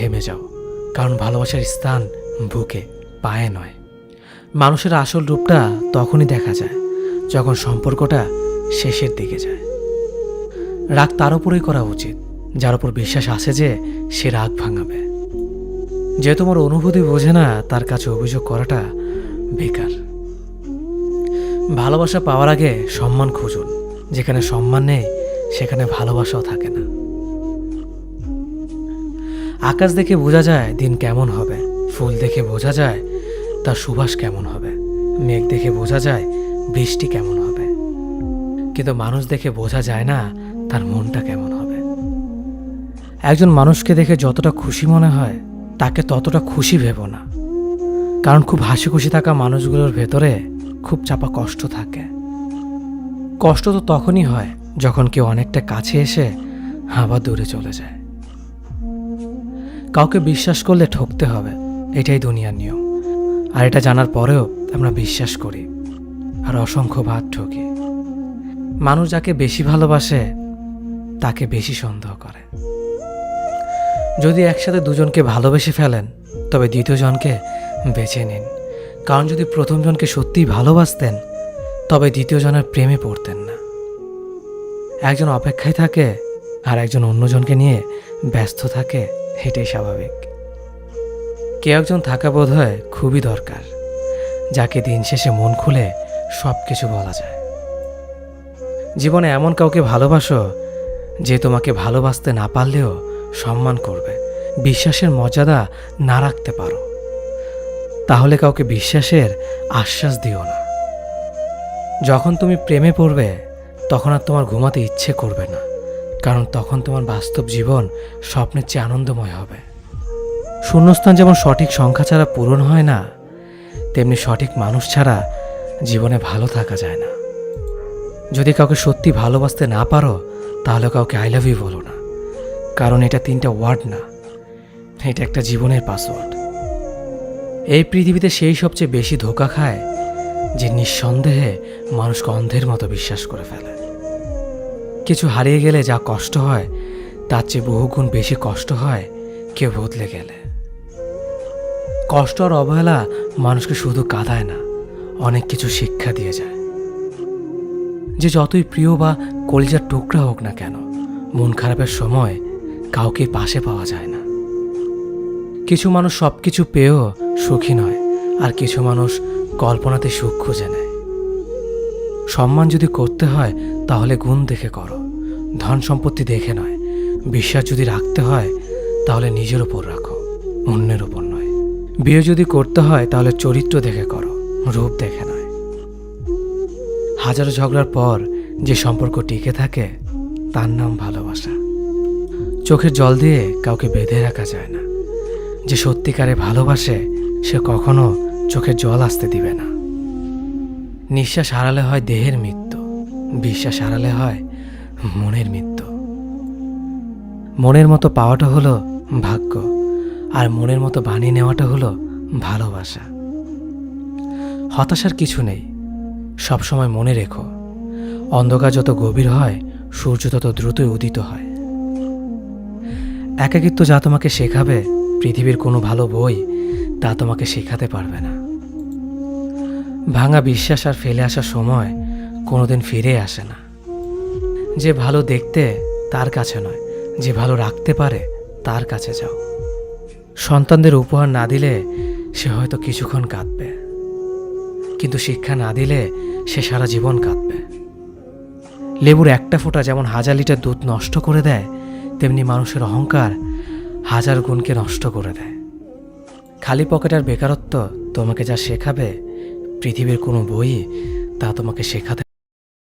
থেমে যাও, কারণ ভালোবাসার স্থান বুকে, পায়ে নয়। মানুষের আসল রূপটা তখনই দেখা যায় যখন সম্পর্কটা শেষের দিকে যায়। রাগ তার উপরেই করা উচিত যার উপর বিশ্বাস আছে যে সে রাগ ভাঙাবে। যে তোমার অনুভূতি বোঝে না তার কাছে অভিযোগ করাটা বেকার। ভালোবাসা পাওয়ার আগে সম্মান খুঁজুন। যেখানে সম্মান নেই সেখানে ভালোবাসাও থাকে না। আকাশ দেখে বোঝা যায় দিন কেমন হবে, ফুল দেখে বোঝা যায় তার সুবাস কেমন হবে, মেঘ দেখে বোঝা যায় বৃষ্টি কেমন হবে, কিন্তু মানুষ দেখে বোঝা যায় না তার মনটা কেমন হবে। একজন মানুষকে দেখে যতটা খুশি মনে হয় তাকে ততটা খুশি ভেবো না, কারণ খুব হাসি খুশি থাকা মানুষগুলোর ভেতরে খুব চাপা কষ্ট থাকে। কষ্ট তো তখনই হয় যখন কেউ অনেকটা কাছে এসে আবার দূরে চলে যায়। কাউকে বিশ্বাস করলে ঠকতে হবে, এটাই দুনিয়ার নিয়ম। আর এটা জানার পরেও আমরা বিশ্বাস করি আর অসংখ্যবার ঠকি। মানুষ যাকে বেশি ভালোবাসে তাকে বেশি সন্দেহ করে। যদি একসাথে দুজনকে ভালোবেসে ফেলেন তবে দ্বিতীয় জনকে বেছে নিন, কারণ যদি প্রথম জনকে সত্যিই ভালোবাসতেন তবে দ্বিতীয় জনের প্রেমে পড়তেন না। একজন অপেক্ষায় থাকে আর একজন অন্যজনকে নিয়ে ব্যস্ত থাকে, এটাই স্বাভাবিক। কেউ একজন থাকা বোধহয় খুবই দরকার, যাকে দিন শেষে মন খুলে সব কিছু বলা যায়। জীবনে এমন কাউকে ভালোবাসো যে তোমাকে ভালোবাসতে না পারলেও সম্মান করবে, বিশ্বাসের মর্যাদা না রাখতে পারো তাহলে কাউকে বিশ্বাসের আশ্বাস দিও না। যখন তুমি প্রেমে পড়বে তখন আর তোমার ঘুমাতে ইচ্ছে করবে না, কারণ তখন তোমার বাস্তব জীবন স্বপ্নের চেয়ে আনন্দময় হবে। শূন্যস্থান যেমন সঠিক সংখ্যা ছাড়া পূরণ হয় না, তেমনি সঠিক মানুষ ছাড়া জীবনে ভালো থাকা যায় না। যদি কাউকে সত্যি ভালোবাসতে না পারো তাহলে কাউকে আই লাভ ইউ বলো না, কারণ এটা 3টা ওয়ার্ড না, এটা একটা জীবনের পাসওয়ার্ড। এই পৃথিবীতে সেই সবচেয়ে বেশি ধোঁকা খায় যে নিঃসন্দেহে মানুষকে অন্ধের মতো বিশ্বাস করে ফেলে। কিছু হারিয়ে গেলে যা কষ্ট হয় তার চেয়ে বহুগুণ বেশি কষ্ট হয় কেউ বদলে গেলে। কষ্ট আর অবহেলা মানুষকে শুধু কাঁদায় না, অনেক কিছু শিক্ষা দিয়ে যায়। যে যতই প্রিয় বা কলিজার টুকরা হোক না কেন, মন খারাপের সময় কাউকে পাশে পাওয়া যায় না। কিছু মানুষ সব কিছু পেয়েও সুখী নয়, আর কিছু মানুষ কল্পনাতে সুখ খুঁজে নেয়। সম্মান যদি করতে হয় তাহলে গুণ দেখে করো, ধন সম্পত্তি দেখে নয়। বিশ্বাস যদি রাখতে হয় তাহলে নিজের উপর রাখো, অন্যের উপর নয়। বিয়ে যদি করতে হয় তাহলে চরিত্র দেখে করো, রূপ দেখে নয়। হাজারো ঝগড়ার পর যে সম্পর্ক টিকে থাকে তার নাম ভালোবাসা। চোখের জল দিয়ে কাউকে বেঁধে রাখা যায় না। যে সত্যিকারে ভালোবাসে সে কখনো চোখের জল আসতে দিবে না। নিঃশ্বাস হারালে হয় দেহের মৃত্যু, বিশ্বাস হারালে হয় মনের মৃত্যু। মনের মতো পাওয়াটা হলো ভাগ্য, আর মনের মতো বানিয়ে নেওয়াটা হলো ভালোবাসা। হতাশার কিছু নেই, সবসময় মনে রেখো অন্ধকার যত গভীর হয় সূর্য তত দ্রুতই উদিত হয়। একাকিত্ব যা তোমাকে শেখাবে পৃথিবীর কোনো ভালো বই তা তোমাকে শেখাতে পারবে না। ভাঙা বিশ্বাস আর ফেলে আসা সময় কোনোদিন ফিরে আসে না। যে ভালো দেখতে তার কাছে নয়, যে ভালো রাখতে পারে তার কাছে যাও। সন্তানদের উপহার না দিলে সে হয়তো কিছুক্ষণ কাঁদবে, কিন্তু শিক্ষা না দিলে সে সারা জীবন কাঁদবে। লেবুর একটা ফোঁটা যেমন 1000 লিটার দুধ নষ্ট করে দেয়, তেমনি মানুষের অহংকার 1000 গুণকে নষ্ট করে দেয়। খালি পকেট আর বেকারত্ব তোমাকে যা শেখাবে পৃথিবীর কোনো বই তা তোমাকে শেখাতে